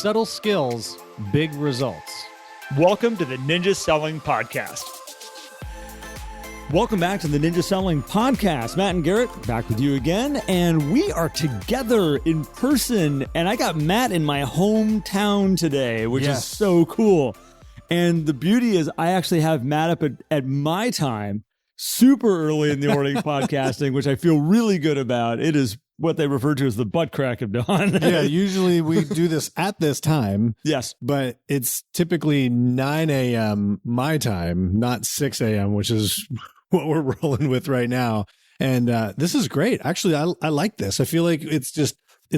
Subtle skills, big results. Welcome to the Ninja Selling Podcast. Welcome back to the Ninja Selling Podcast. Matt and Garrett back with you again, and we are together in person. And I got Matt in my hometown today, which is so cool. And the beauty is I actually have Matt up at my time, super early in the morning podcasting, which I feel really good about. It is what they refer to as the butt crack of dawn. Yeah, usually we do this at this time. Yes. But it's typically 9 a.m. my time, not 6 a.m., which is what we're rolling with right now. And this is great. Actually, I like this. I feel like it's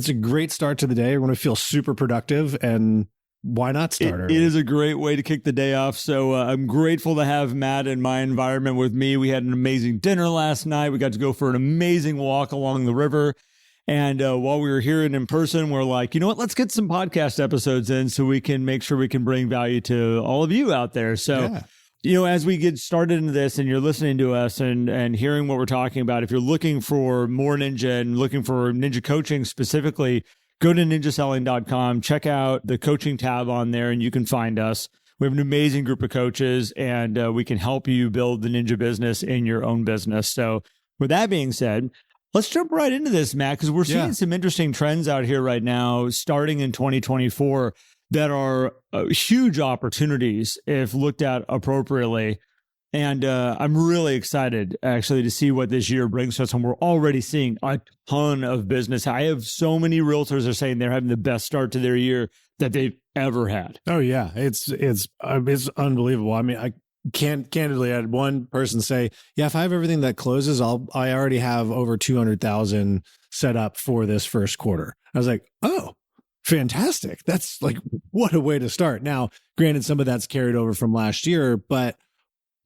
a great start to the day. We're going to feel super productive, and why not start early? It is a great way to kick the day off. So I'm grateful to have Matt in my environment with me. We had an amazing dinner last night. We got to go for an amazing walk along the river. And while we were here and in person, we're like, you know what, let's get some podcast episodes in so we can make sure we can bring value to all of you out there. So, you know, as we get started into this and you're listening to us and hearing what we're talking about, if you're looking for more Ninja and looking for Ninja coaching specifically, go to ninjaselling.com, check out the coaching tab on there, and you can find us. We have an amazing group of coaches, and we can help you build the Ninja business in your own business. So with that being said, let's jump right into this, Matt, because we're seeing some interesting trends out here right now, starting in 2024, that are huge opportunities if looked at appropriately. And I'm really excited, actually, to see what this year brings to us. And we're already seeing a ton of business. I have so many realtors are saying they're having the best start to their year that they've ever had. Oh, yeah. It's unbelievable. I mean, candidly, I had one person say, yeah, if I have everything that closes, I already have over 200,000 set up for this first quarter. I was like, oh, fantastic. That's like, what a way to start. Now, granted, some of that's carried over from last year, but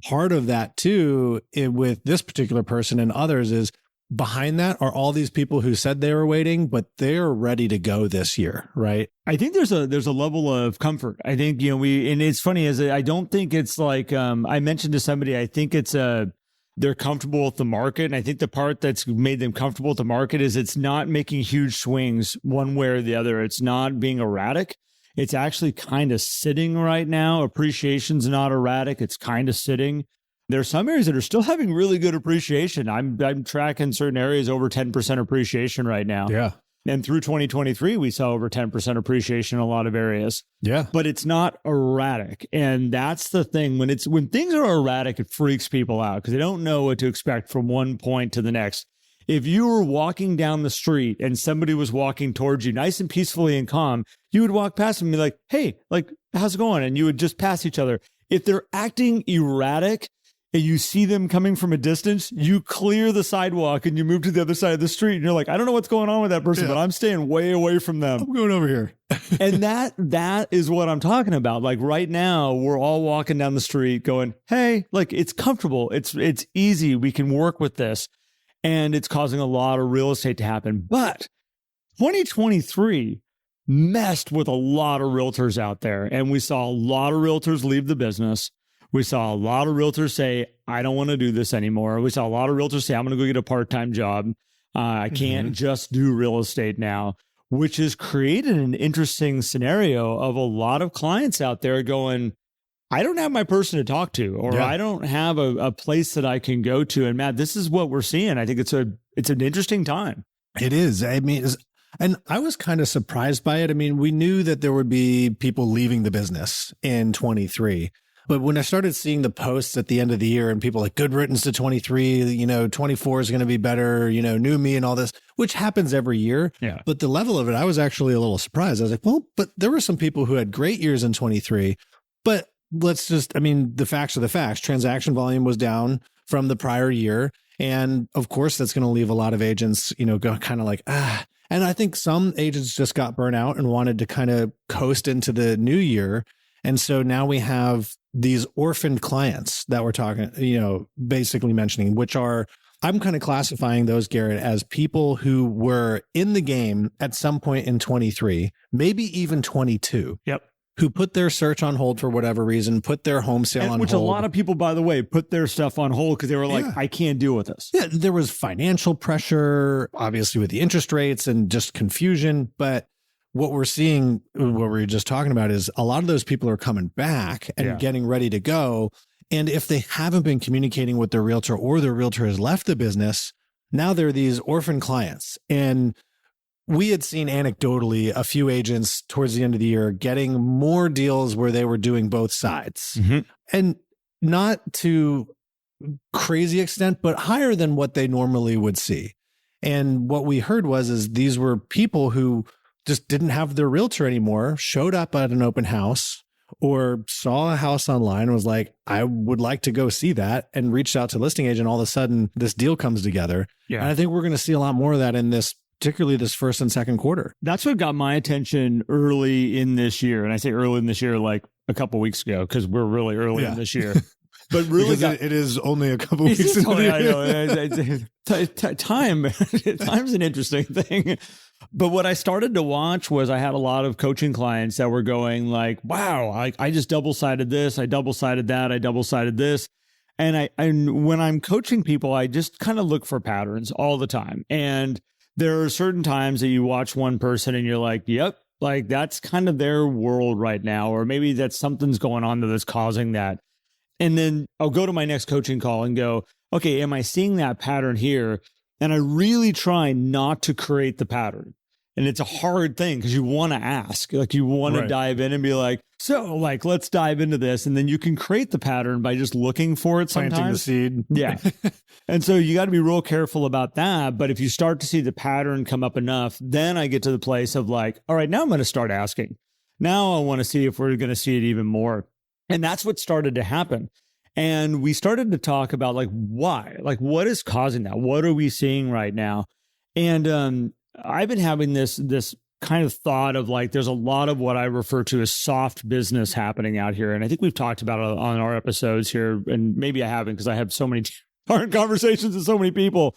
part of that too, with this particular person and others, is behind that are all these people who said they were waiting, but they're ready to go this year, right? I think there's a level of comfort. I think, you know, and it's funny, is I don't think it's like, I mentioned to somebody, I think it's they're comfortable with the market. And I think the part that's made them comfortable with the market is it's not making huge swings one way or the other. It's not being erratic. It's actually kind of sitting right now. Appreciation's not erratic. It's kind of sitting. There are some areas that are still having really good appreciation. I'm tracking certain areas over 10% appreciation right now. Yeah. And through 2023, we saw over 10% appreciation in a lot of areas. Yeah. But it's not erratic. And that's the thing. When things are erratic, it freaks people out because they don't know what to expect from one point to the next. If you were walking down the street and somebody was walking towards you nice and peacefully and calm, you would walk past them and be like, hey, like, how's it going? And you would just pass each other. If they're acting erratic and you see them coming from a distance, you clear the sidewalk and you move to the other side of the street. And you're like, I don't know what's going on with that person, but I'm staying way away from them. I'm going over here. And that is what I'm talking about. Like right now, we're all walking down the street going, hey, like, it's comfortable. It's easy. We can work with this. And it's causing a lot of real estate to happen. But 2023 messed with a lot of realtors out there. And we saw a lot of realtors leave the business. We saw a lot of realtors say, I don't want to do this anymore. We saw a lot of realtors say, I'm going to go get a part-time job. I can't just do real estate now, which has created an interesting scenario of a lot of clients out there going, I don't have my person to talk to, or I don't have a place that I can go to. And Matt, this is what we're seeing. I think it's an interesting time. It is. I mean, and I was kind of surprised by it. I mean, we knew that there would be people leaving the business in 23. But when I started seeing the posts at the end of the year and people like, good riddance to 23, you know, 24 is going to be better, you know, new me and all this, which happens every year. Yeah. But the level of it, I was actually a little surprised. I was like, well, but there were some people who had great years in 23, but the facts are the facts. Transaction volume was down from the prior year. And of course, that's going to leave a lot of agents, you know, go kind of like, And I think some agents just got burnt out and wanted to kind of coast into the new year. And so now we have these orphaned clients that we're talking, you know, basically mentioning, which are, I'm kind of classifying those, Garrett, as people who were in the game at some point in 23, maybe even 22. Yep. Who put their search on hold for whatever reason, put their home sale on hold. Which a lot of people, by the way, put their stuff on hold because they were like, I can't deal with this. Yeah, there was financial pressure, obviously with the interest rates and just confusion. But what we're seeing, what we were just talking about, is a lot of those people are coming back and getting ready to go. And if they haven't been communicating with their realtor, or their realtor has left the business, now they're these orphan clients. And we had seen anecdotally a few agents towards the end of the year getting more deals where they were doing both sides, and not to crazy extent, but higher than what they normally would see. And what we heard is these were people who just didn't have their realtor anymore, showed up at an open house or saw a house online and was like, I would like to go see that, and reached out to listing agent. All of a sudden this deal comes together. Yeah. And I think we're going to see a lot more of that in this, particularly this first and second quarter. That's what got my attention early in this year. And I say early in this year, like a couple of weeks ago, because we're really early in this year. But really, it is only a couple of weeks. I know. Time's an interesting thing. But what I started to watch was I had a lot of coaching clients that were going like, wow, I just double-sided this, I double-sided that, I double-sided this. And when I'm coaching people, I just kind of look for patterns all the time. And there are certain times that you watch one person and you're like, yep, like that's kind of their world right now. Or maybe that's something's going on that's causing that. And then I'll go to my next coaching call and go, okay, am I seeing that pattern here? And I really try not to create the pattern. And it's a hard thing because you want to ask, like you want to dive in and be like, so like, let's dive into this. And then you can create the pattern by just looking for it sometimes. Planting the seed. Yeah. And so you got to be real careful about that. But if you start to see the pattern come up enough, then I get to the place of like, all right, now I'm going to start asking. Now I want to see if we're going to see it even more. And that's what started to happen. And we started to talk about like, why, like what is causing that? What are we seeing right now? And I've been having this kind of thought of like, there's a lot of what I refer to as soft business happening out here. And I think we've talked about it on our episodes here, and maybe I haven't because I have so many hard conversations with so many people,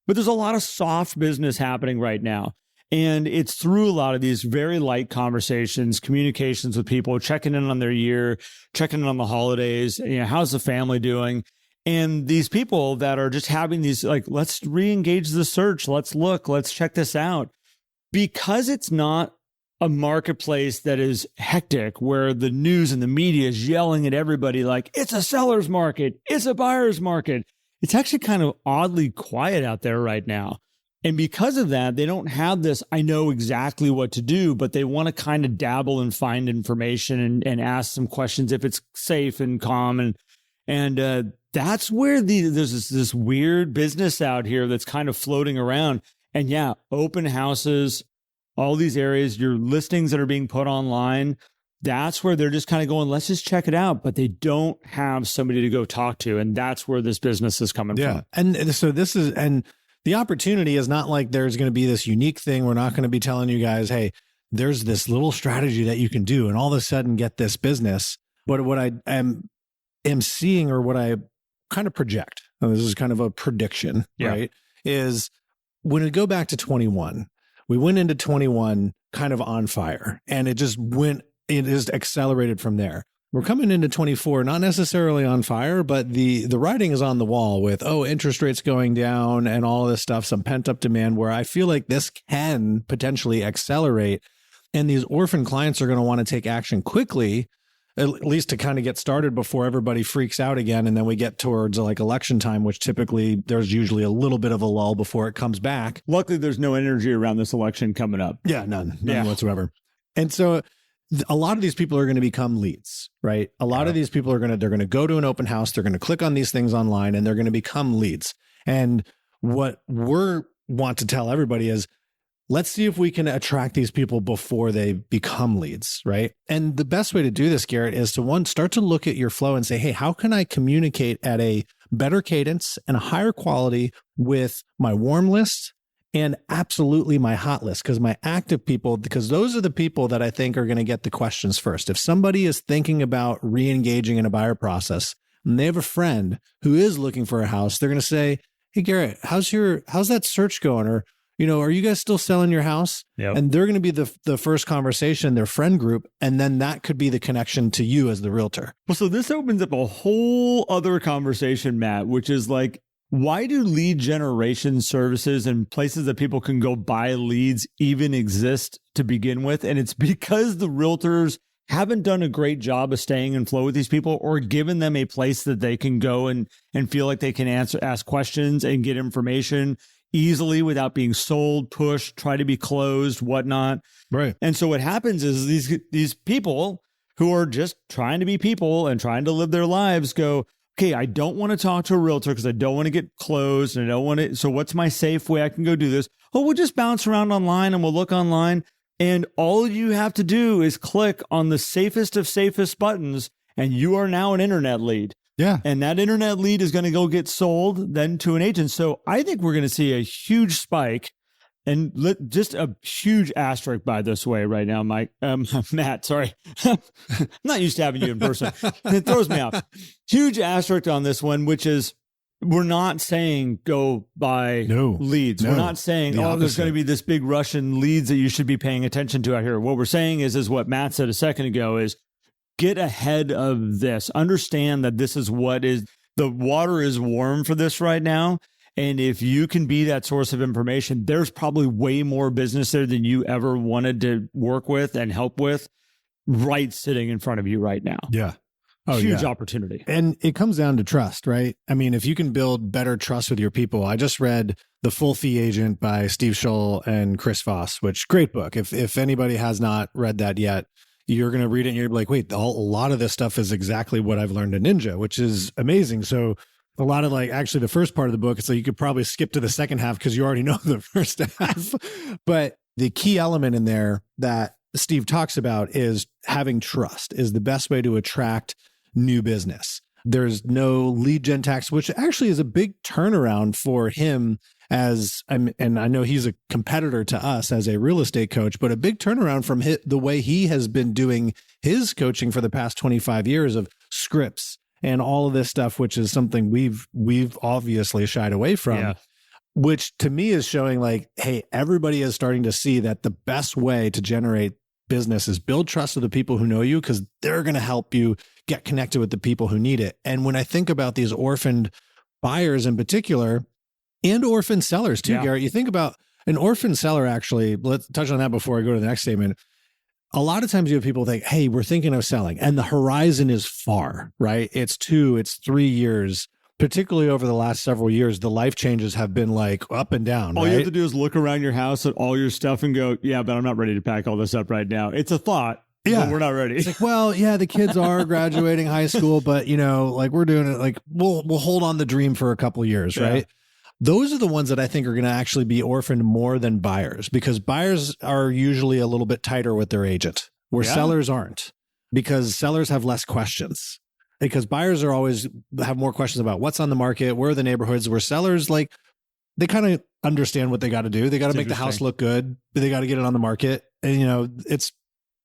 but there's a lot of soft business happening right now. And it's through a lot of these very light conversations, communications with people, checking in on their year, checking in on the holidays, how's the family doing? And these people that are just having these, like, let's re-engage the search. Let's look, let's check this out. Because it's not a marketplace that is hectic, where the news and the media is yelling at everybody like, it's a seller's market, it's a buyer's market. It's actually kind of oddly quiet out there right now. And because of that, they don't have this, I know exactly what to do, but they want to kind of dabble and find information and ask some questions if it's safe and calm. And that's where there's this weird business out here that's kind of floating around. And yeah, open houses, all these areas, your listings that are being put online, that's where they're just kind of going, let's just check it out. But they don't have somebody to go talk to. And that's where this business is coming from. And so the opportunity is not like there's going to be this unique thing. We're not going to be telling you guys, hey, there's this little strategy that you can do and all of a sudden get this business. But what I am seeing, or what I kind of project, and this is kind of a prediction, right, is when we go back to 21, we went into 21 kind of on fire, and it is accelerated from there. We're coming into 24, not necessarily on fire, but the writing is on the wall with, interest rates going down and all of this stuff, some pent up demand, where I feel like this can potentially accelerate. And these orphan clients are going to want to take action quickly, at least to kind of get started before everybody freaks out again. And then we get towards like election time, which typically there's usually a little bit of a lull before it comes back. Luckily, there's no energy around this election coming up. Yeah, none whatsoever. And so a lot of these people are going to become leads, right? A lot of these people they're going to go to an open house. They're going to click on these things online and they're going to become leads. And what we want to tell everybody is, let's see if we can attract these people before they become leads, right? And the best way to do this, Garrett, is to start to look at your flow and say, hey, how can I communicate at a better cadence and a higher quality with my warm list and absolutely my hot list? Because my active people, because those are the people that I think are going to get the questions first. If somebody is thinking about re-engaging in a buyer process and they have a friend who is looking for a house, they're going to say, hey, Garrett, how's that search going? Or, are you guys still selling your house? Yep. And they're going to be the first conversation in their friend group. And then that could be the connection to you as the realtor. Well, so this opens up a whole other conversation, Matt, which is like, why do lead generation services and places that people can go buy leads even exist to begin with? And it's because the realtors haven't done a great job of staying in flow with these people or given them a place that they can go and feel like they can ask questions and get information easily without being sold, pushed, try to be closed, whatnot. Right. And so what happens is these people who are just trying to be people and trying to live their lives go, okay, I don't want to talk to a realtor because I don't want to get closed and I don't want to. So what's my safe way I can go do this? Oh, we'll just bounce around online and we'll look online. And all you have to do is click on the safest of safest buttons and you are now an internet lead. Yeah. And that internet lead is going to go get sold then to an agent. So I think we're going to see a huge spike and just a huge asterisk by this way right now, Mike. Matt, sorry. I'm not used to having you in person. It throws me off. Huge asterisk on this one, which is we're not saying go buy leads. We're not saying, there's going to be this big rush in leads that you should be paying attention to out here. What we're saying is what Matt said a second ago is get ahead of this. Understand that this is the water is warm for this right now. And if you can be that source of information, there's probably way more business there than you ever wanted to work with and help with right sitting in front of you right now. Yeah. Huge opportunity. And it comes down to trust, right? I mean, if you can build better trust with your people, I just read The Full Fee Agent by Steve Scholl and Chris Voss, which great book. If anybody has not read that yet, you're going to read it and you're like, wait, a lot of this stuff is exactly what I've learned in Ninja, which is amazing. So a lot of actually the first part of the book, it's like you could probably skip to the second half because you already know the first half. But the key element in there that Steve talks about is having trust is the best way to attract new business. There's no lead gen tax, which actually is a big turnaround for him and I know he's a competitor to us as a real estate coach, but a big turnaround from the way he has been doing his coaching for the past 25 years of scripts and all of this stuff, which is something we've obviously shied away from, which to me is showing hey, everybody is starting to see that the best way to generate business is build trust with the people who know you because they're going to help you get connected with the people who need it. And when I think about these orphaned buyers in particular and orphaned sellers too, Garrett, you think about an orphaned seller, actually, let's touch on that before I go to the next statement. A lot of times you have people think, hey, we're thinking of selling and the horizon is far, right? It's 3 years, particularly over the last several years, the life changes have been up and down. All you have to do is look around your house at all your stuff and go, yeah, but I'm not ready to pack all this up right now. It's a thought. Yeah. But we're not ready. It's the kids are graduating high school, but we're doing it. We'll hold on the dream for a couple of years, right? Those are the ones that I think are going to actually be orphaned more than buyers because buyers are usually a little bit tighter with their agent where sellers aren't because sellers have less questions because buyers are always have more questions about what's on the market, where are the neighborhoods, where sellers they kind of understand what they got to do. They got to make the house look good. They got to get it on the market. And, it's,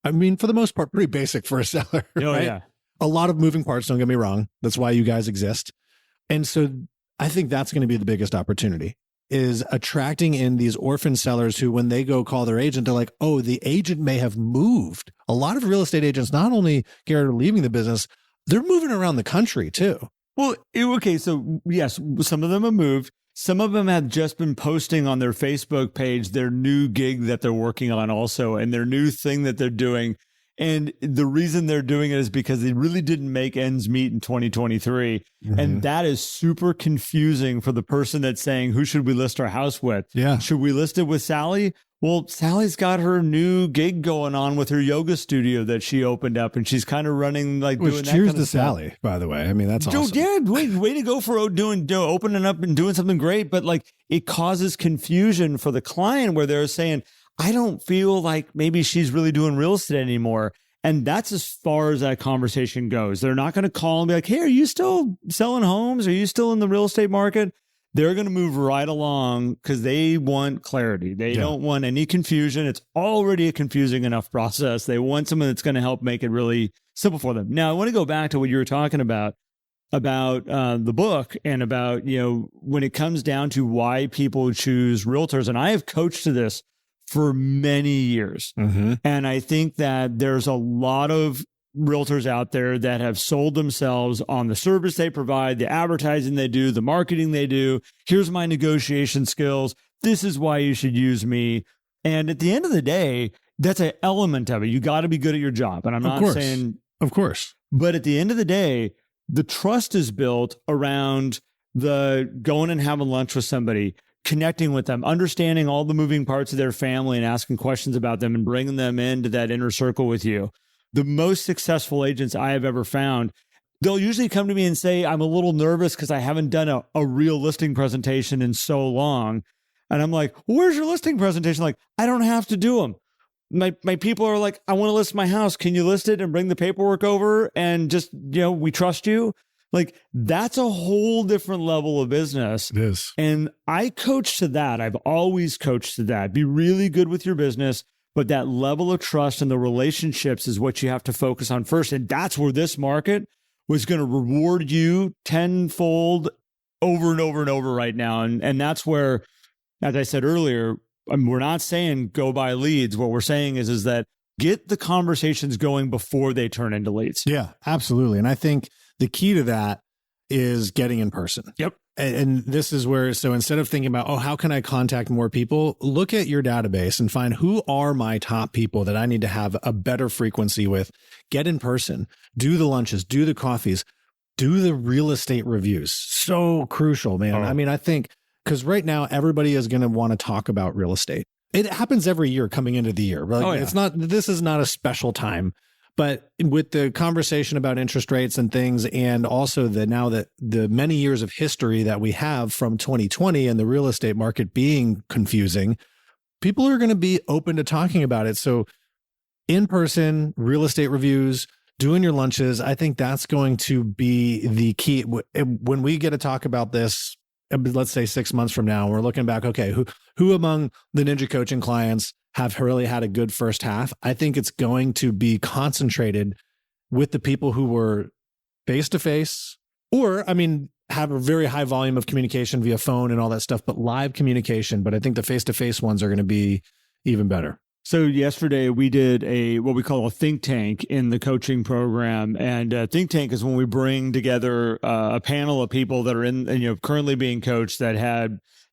for the most part, pretty basic for a seller. Right? Yeah. A lot of moving parts, don't get me wrong. That's why you guys exist. And so I think that's going to be the biggest opportunity is attracting in these orphan sellers who, when they go call their agent, they're like, oh, the agent may have moved. A lot of real estate agents, not only Garrett, are leaving the business, they're moving around the country too. Well, okay. So yes, some of them have moved. Some of them have just been posting on their Facebook page their new gig that they're working on also and their new thing that they're doing. And the reason they're doing it is because they really didn't make ends meet in 2023. Mm-hmm. And that is super confusing for the person that's saying, who should we list our house with? Yeah. Should we list it with Sally? Well, Sally's got her new gig going on with her yoga studio that she opened up, and she's kind of running doing that kind of stuff. Cheers to Sally, by the way. That's awesome. Yeah, way to go for opening up and doing something great. But it causes confusion for the client where they're saying, I don't feel like maybe she's really doing real estate anymore. And that's as far as that conversation goes. They're not going to call and be like, hey, are you still selling homes? Are you still in the real estate market? They're going to move right along because they want clarity. They don't want any confusion. It's already a confusing enough process. They want someone that's going to help make it really simple for them. Now, I want to go back to what you were talking about the book and about, when it comes down to why people choose realtors. And I have coached to this for many years. Mm-hmm. And I think that there's a lot of realtors out there that have sold themselves on the service they provide, the advertising they do, the marketing they do. Here's my negotiation skills. This is why you should use me. And at the end of the day, that's an element of it. You got to be good at your job. And I'm not saying, of course, but at the end of the day, the trust is built around the going and having lunch with somebody, connecting with them, understanding all the moving parts of their family and asking questions about them and bringing them into that inner circle with you. The most successful agents I have ever found, they'll usually come to me and say, I'm a little nervous because I haven't done a real listing presentation in so long. And I'm like, well, where's your listing presentation? Like, I don't have to do them. My people are like, I want to list my house. Can you list it and bring the paperwork over and just, we trust you? Like, that's a whole different level of business. It is. And I coach to that. I've always coached to that. Be really good with your business, but that level of trust and the relationships is what you have to focus on first. And that's where this market was going to reward you tenfold over and over and over right now. And that's where, as I said earlier, we're not saying go buy leads. What we're saying is that get the conversations going before they turn into leads. Yeah, absolutely. And I think the key to that is getting in person. Yep. And this is where, so instead of thinking about, how can I contact more people? Look at your database and find who are my top people that I need to have a better frequency with. Get in person, do the lunches, do the coffees, do the real estate reviews. So crucial, man. Oh. I mean, I think, because right now everybody is going to want to talk about real estate. It happens every year coming into the year. Like, this is not a special time, but with the conversation about interest rates and things, and also now that the many years of history that we have from 2020 and the real estate market being confusing, people are going to be open to talking about it. So in-person real estate reviews, doing your lunches, I think that's going to be the key. When we get to talk about this, let's say 6 months from now, we're looking back, okay, who among the Ninja Coaching clients have really had a good first half? I think it's going to be concentrated with the people who were face-to-face, or, have a very high volume of communication via phone and all that stuff, but live communication. But I think the face-to-face ones are going to be even better. So yesterday we did what we call a think tank in the coaching program, and a think tank is when we bring together a panel of people that are currently being coached that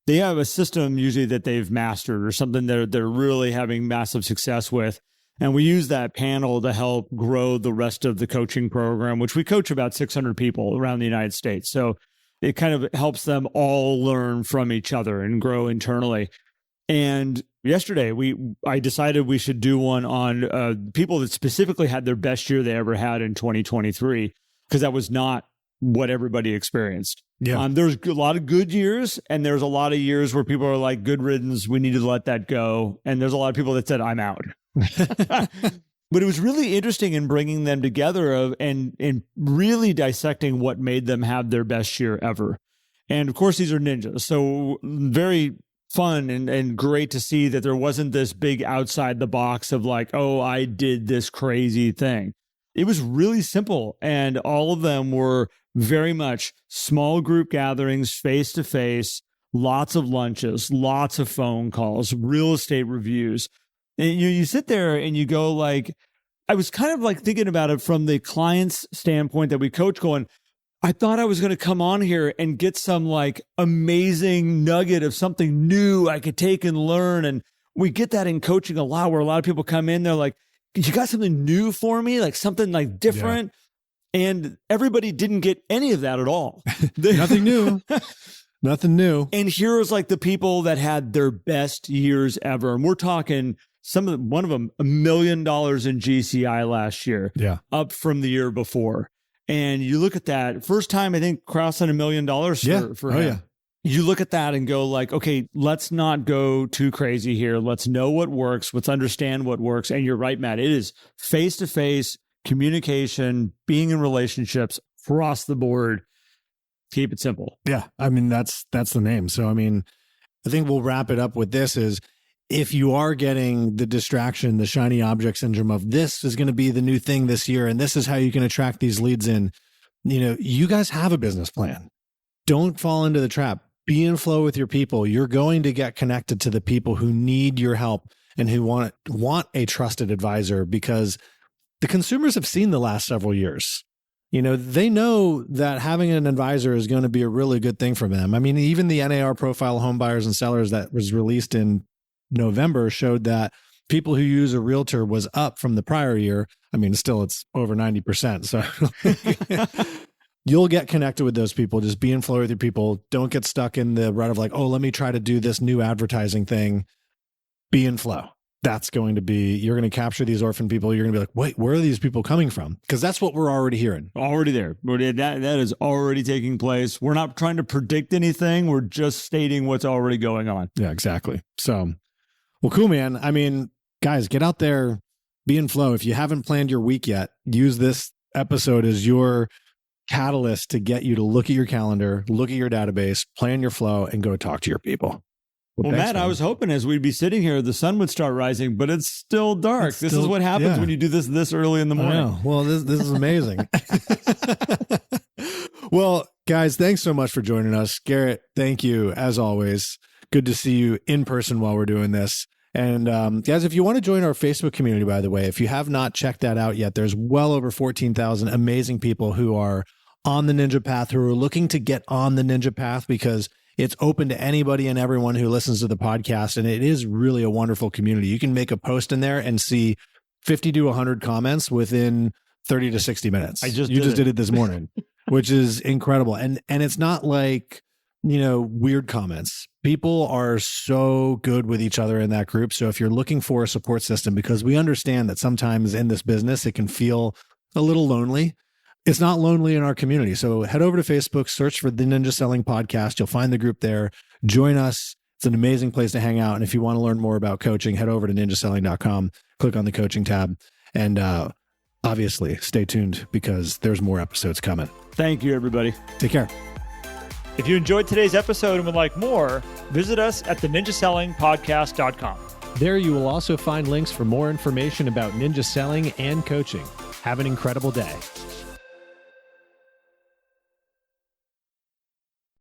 they have a system usually that they've mastered or something that they're really having massive success with, and we use that panel to help grow the rest of the coaching program, which we coach about 600 people around the United States. So it kind of helps them all learn from each other and grow internally. And yesterday, I decided we should do one on people that specifically had their best year they ever had in 2023, because that was not what everybody experienced. Yeah. There's a lot of good years, and there's a lot of years where people are like, good riddance, we need to let that go. And there's a lot of people that said, I'm out. But it was really interesting in bringing them together and really dissecting what made them have their best year ever. And of course, these are ninjas. So very fun and great to see that there wasn't this big outside the box of like, oh, I did this crazy thing. It was really simple. And all of them were very much small group gatherings, face to face, lots of lunches, lots of phone calls, real estate reviews. And you sit there and you go like, I was kind of like thinking about it from the client's standpoint that we coach, going, I thought I was going to come on here and get some like amazing nugget of something new I could take and learn. And we get that in coaching a lot, where a lot of people come in, they're like, you got something new for me? Like something like different. Yeah. And everybody didn't get any of that at all. Nothing new. Nothing new. And here's like the people that had their best years ever. And we're talking one of them, $1 million in GCI last year. Yeah. Up from the year before. And you look at that, first time, I think, crossing $1 million for him. Yeah. You look at that and go like, okay, let's not go too crazy here. Let's know what works. Let's understand what works. And you're right, Matt. It is face-to-face communication, being in relationships across the board. Keep it simple. Yeah. That's the name. So, I think we'll wrap it up with this is, if you are getting the distraction, the shiny object syndrome of this is going to be the new thing this year, and this is how you can attract these leads in, you guys have a business plan. Don't fall into the trap. Be in flow with your people. You're going to get connected to the people who need your help and who want a trusted advisor, because the consumers have seen the last several years. They know that having an advisor is going to be a really good thing for them. I mean, even the NAR profile home buyers and sellers that was released in November showed that people who use a realtor was up from the prior year. I mean, still it's over 90%. So you'll get connected with those people. Just be in flow with your people. Don't get stuck in the rut of like, oh, let me try to do this new advertising thing. Be in flow. That's going to be, you're going to capture these orphan people. You're going to be like, wait, where are these people coming from? Because that's what we're already hearing. Already there. That is already taking place. We're not trying to predict anything. We're just stating what's already going on. Yeah, exactly. So, well, cool, man. I mean, guys, get out there, be in flow. If you haven't planned your week yet, use this episode as your catalyst to get you to look at your calendar, look at your database, plan your flow, and go talk to your people. Well, thanks, Matt, man. I was hoping as we'd be sitting here, the sun would start rising, but it's still dark. This is what happens when you do this early in the morning. Well, this is amazing. Well, guys, thanks so much for joining us. Garrett, thank you, as always. Good to see you in person while we're doing this. And guys, if you want to join our Facebook community, by the way, if you have not checked that out yet, there's well over 14,000 amazing people who are on the Ninja Path, who are looking to get on the Ninja Path because it's open to anybody and everyone who listens to the podcast. And it is really a wonderful community. You can make a post in there and see 50 to 100 comments within 30 to 60 minutes. You just did it this morning, which is incredible. And it's not like, weird comments. People are so good with each other in that group. So if you're looking for a support system, because we understand that sometimes in this business, it can feel a little lonely. It's not lonely in our community. So head over to Facebook, search for the Ninja Selling Podcast. You'll find the group there. Join us. It's an amazing place to hang out. And if you want to learn more about coaching, head over to ninjaselling.com, click on the coaching tab, and obviously stay tuned because there's more episodes coming. Thank you, everybody. Take care. If you enjoyed today's episode and would like more, visit us at theninjasellingpodcast.com. There you will also find links for more information about ninja selling and coaching. Have an incredible day.